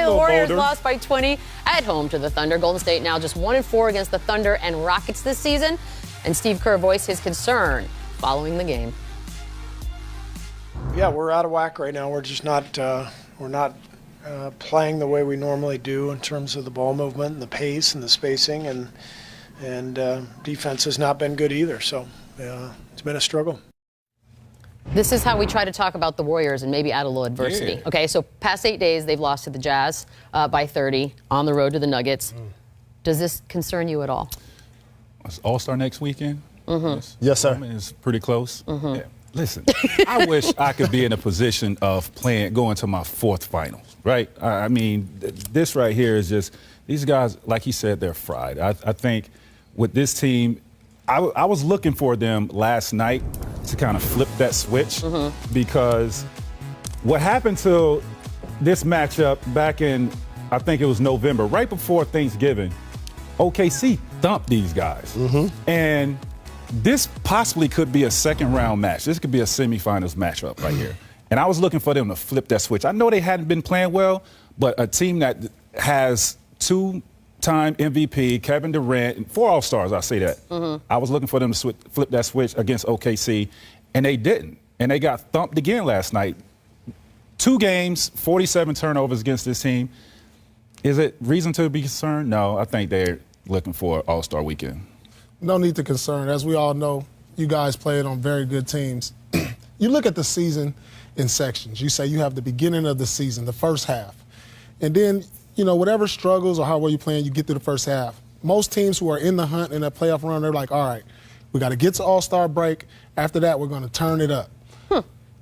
The Warriors lost by 20 at home to the Thunder. Golden State now just 1-4 against the Thunder and Rockets this season. And Steve Kerr voiced his concern following the game. Yeah, we're out of whack right now. We're just not playing the way we normally do in terms of the ball movement and the pace and the spacing, and defense has not been good either. So it's been a struggle. This is how we try to talk about the Warriors and maybe add a little adversity. Yeah. Okay, so past 8 days, they've lost to the Jazz by 30 on the road to the Nuggets. Does this concern you at all? It's All-Star next weekend? Yes, sir. I mean, it's pretty close. Yeah. Listen, I wish I could be in a position of going to my fourth finals, right? I mean, this right here is just, these guys, like he said, they're fried. I think with this team, I was looking for them last night to kind of flip that switch because what happened to this matchup back in, I think it was November, right before Thanksgiving, OKC thumped these guys. And this possibly could be a second-round match. This could be a semifinals matchup right here. And I was looking for them to flip that switch. I know they hadn't been playing well, but a team that has two-time MVP, Kevin Durant, and 4 All-Stars, I say that. I was looking for them to flip that switch against OKC, and they didn't. And they got thumped again last night. 2 games, 47 turnovers against this team. Is it reason to be concerned? No, I think they're looking for an All-Star weekend. No need to concern. As we all know, you guys played on very good teams. You look at the season in sections. You say you have the beginning of the season, the first half. And then, you know, whatever struggles or how well you're playing, you get through the first half. Most teams who are in the hunt in that playoff run, they're like, all right, we got to get to All-Star break. After that, we're going to turn it up.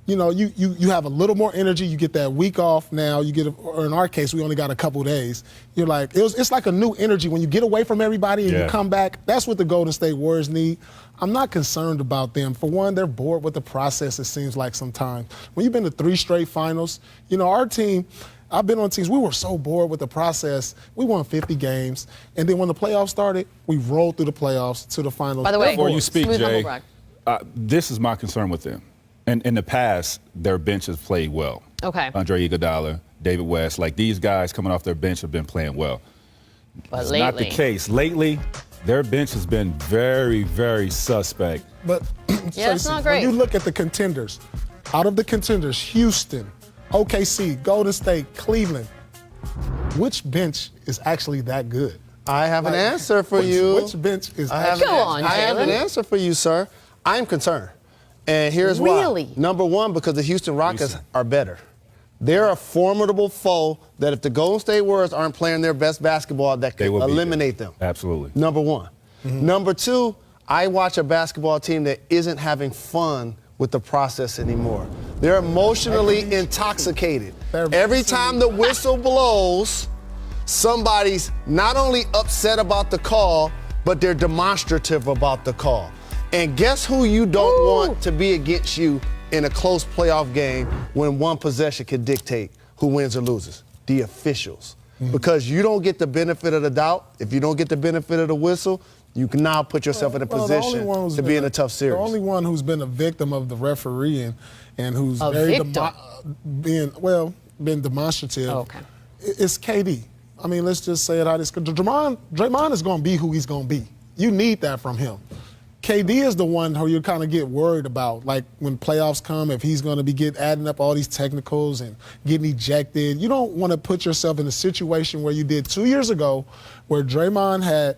You know, you have a little more energy. You get that week off now. You get, or in our case, we only got a couple days. You're like, it's like a new energy when you get away from everybody and you come back. That's what the Golden State Warriors need. I'm not concerned about them. For one, they're bored with the process, it seems like sometimes. When you've been to 3 straight finals, you know, our team, I've been on teams, we were so bored with the process. We won 50 games. And then when the playoffs started, we rolled through the playoffs to the finals. By the way, before you speak, Jay, this is my concern with them. And in the past, their bench has played well. Okay. Andre Iguodala, David West, like these guys coming off their bench have been playing well. But it's lately, not the case. Lately, their bench has been very, very suspect. But yeah, it's not great. When you look at the contenders, out of the contenders, Houston, OKC, Golden State, Cleveland, which bench is actually that good? I have an answer for you. Which bench is actually Go on, I have an answer for you, sir. I'm concerned. And here's why. Really? Number one, because the Houston Rockets are better. They're a formidable foe that if the Golden State Warriors aren't playing their best basketball, that could eliminate them. Absolutely. Number one. Number two, I watch a basketball team that isn't having fun with the process anymore. They're emotionally intoxicated. Every time the whistle blows, somebody's not only upset about the call, but they're demonstrative about the call. And guess who you don't want to be against you in a close playoff game when one possession can dictate who wins or loses? The officials. Because you don't get the benefit of the doubt. If you don't get the benefit of the whistle, you can now put yourself in a position to be in a tough series. The only one who's been a victim of the referee and who's been demonstrative is KD. I mean, let's just say it how this. Draymond is going to be who he's going to be. You need that from him. KD is the one who you kind of get worried about, like when playoffs come, if he's going to be adding up all these technicals and getting ejected. You don't want to put yourself in a situation where you did 2 years ago where Draymond had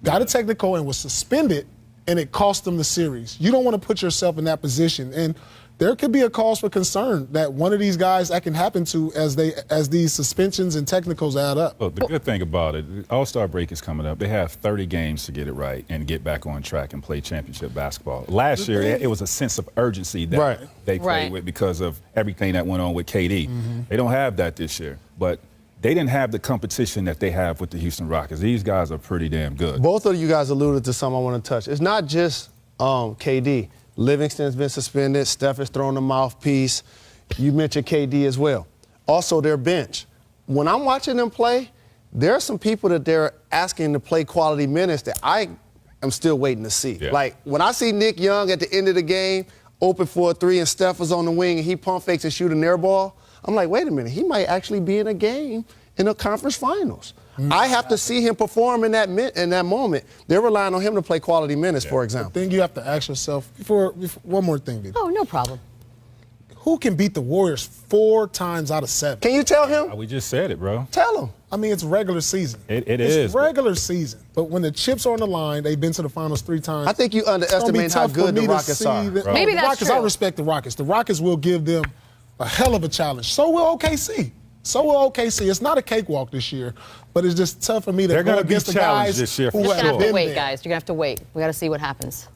got a technical and was suspended and it cost them the series. You don't want to put yourself in that position. And there could be a cause for concern that one of these guys that can happen to as these suspensions and technicals add up. Look, the good thing about it, All-Star break is coming up. They have 30 games to get it right and get back on track and play championship basketball. Last year, it was a sense of urgency that they played with because of everything that went on with KD. They don't have that this year. But they didn't have the competition that they have with the Houston Rockets. These guys are pretty damn good. Both of you guys alluded to something I want to touch. It's not just KD. Livingston's been suspended. Steph has thrown the mouthpiece. You mentioned KD as well. Also, their bench. When I'm watching them play, there are some people that they're asking to play quality minutes that I am still waiting to see. Like, when I see Nick Young at the end of the game, open for a 3, and Steph was on the wing, and he pump fakes and shoot an air ball, I'm like, wait a minute, he might actually be in a game in the conference finals. I have to see him perform in that moment. They're relying on him to play quality minutes, for example. The thing you have to ask yourself, before one more thing, Vito. Oh, no problem. Who can beat the Warriors 4 times out of 7? Can you tell him? We just said it, bro. Tell him. I mean, it's regular season. It it's is. regular season. But when the chips are on the line, they've been to the finals 3 times. I think you underestimate how good the Rockets are. Maybe that's Rockets, true. I respect the Rockets. The Rockets will give them a hell of a challenge. So will OKC. It's not a cakewalk this year, but it's just tough for me to They're go going to be against the challenged guys this year who for You're have going to have been to wait, there. guys. You're going to have to wait. We got to see what happens.